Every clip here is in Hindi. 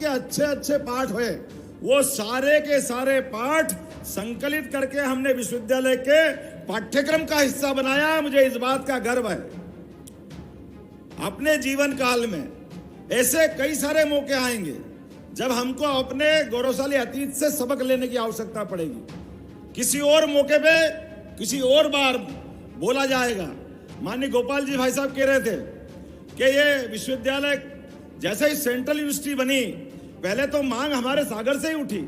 के अच्छे अच्छे पाठ हुए, वो सारे के सारे पाठ संकलित करके हमने विश्वविद्यालय के पाठ्यक्रम का हिस्सा बनाया। मुझे इस बात का गर्व है। अपने जीवन काल में ऐसे कई सारे मौके आएंगे जब हमको अपने गौरवशाली अतीत से सबक लेने की आवश्यकता पड़ेगी। किसी और मौके पे किसी और बार बोला जाएगा। माननीय गोपाल जी भाई साहब कह रहे थे कि ये विश्वविद्यालय जैसे ही सेंट्रल यूनिवर्सिटी बनी, पहले तो मांग हमारे सागर से ही उठी।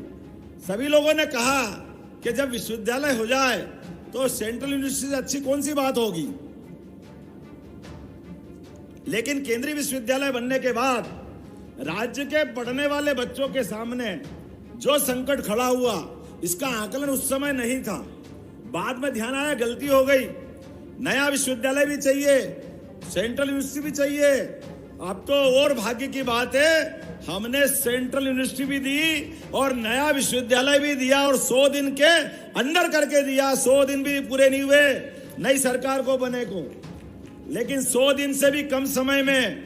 सभी लोगों ने कहा कि जब विश्वविद्यालय हो जाए तो सेंट्रल यूनिवर्सिटी से अच्छी कौन सी बात होगी। लेकिन केंद्रीय विश्वविद्यालय बनने के बाद राज्य के पढ़ने वाले बच्चों के सामने जो संकट खड़ा हुआ, इसका आकलन उस समय नहीं था। बाद में ध्यान आया, गलती हो गई। नया विश्वविद्यालय भी चाहिए, सेंट्रल यूनिवर्सिटी भी चाहिए। अब तो और भाग्य की बात है, हमने सेंट्रल यूनिवर्सिटी भी दी और नया विश्वविद्यालय भी दिया, और 100 दिन के अंदर करके दिया। 100 दिन भी पूरे नहीं हुए नई सरकार को बने को, लेकिन 100 दिन से भी कम समय में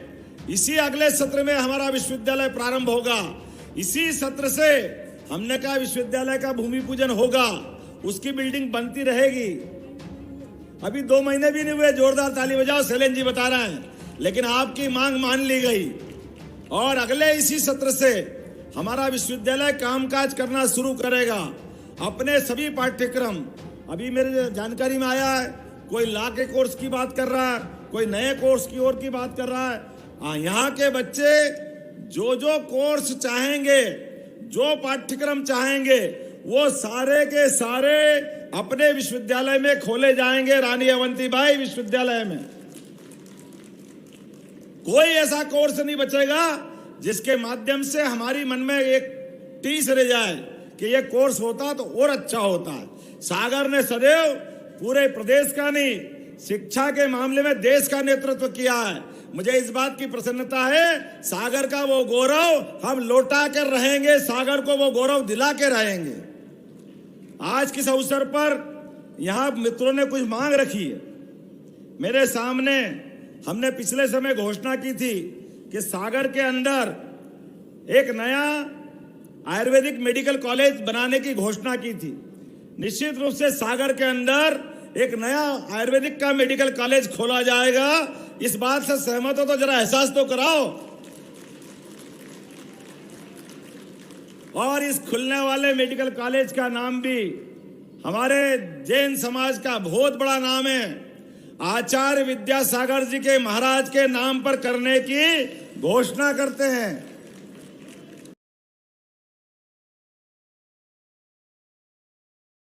इसी अगले सत्र में हमारा विश्वविद्यालय प्रारंभ होगा। इसी सत्र से हमने कहा विश्वविद्यालय का भूमि पूजन होगा, उसकी बिल्डिंग बनती रहेगी। अभी 2 महीने भी नहीं हुए, जोरदार ताली बजाओ, शैलेंद्र जी बता रहे हैं। लेकिन आपकी मांग मान ली गई और अगले इसी सत्र से हमारा विश्वविद्यालय कामकाज करना शुरू करेगा। अपने सभी पाठ्यक्रम, अभी मेरे जानकारी में आया है, कोई लॉ के कोर्स की बात कर रहा है, कोई नए कोर्स की ओर की बात कर रहा है। यहाँ के बच्चे जो जो कोर्स चाहेंगे, जो पाठ्यक्रम चाहेंगे, वो सारे के सारे अपने विश्वविद्यालय में खोले जाएंगे। रानी अवंतीबाई विश्वविद्यालय में कोई ऐसा कोर्स नहीं बचेगा जिसके माध्यम से हमारी मन में एक टीस रह जाए कि ये कोर्स होता तो और अच्छा होता है। सागर ने सदैव पूरे प्रदेश का नहीं, शिक्षा के मामले में देश का नेतृत्व किया है। मुझे इस बात की प्रसन्नता है, सागर का वो गौरव हम लौटा कर रहेंगे, सागर को वो गौरव दिला के रहेंगे। आज किस अवसर पर यहाँ मित्रों ने कुछ मांग रखी है मेरे सामने। हमने पिछले समय घोषणा की थी कि सागर के अंदर एक नया आयुर्वेदिक मेडिकल कॉलेज बनाने की घोषणा की थी। निश्चित रूप से सागर के अंदर एक नया आयुर्वेदिक का मेडिकल कॉलेज खोला जाएगा। इस बात से सहमत हो तो जरा एहसास तो कराओ। और इस खुलने वाले मेडिकल कॉलेज का नाम भी हमारे जैन समाज का बहुत बड़ा नाम है, आचार्य विद्यासागर जी के महाराज के नाम पर करने की घोषणा करते हैं।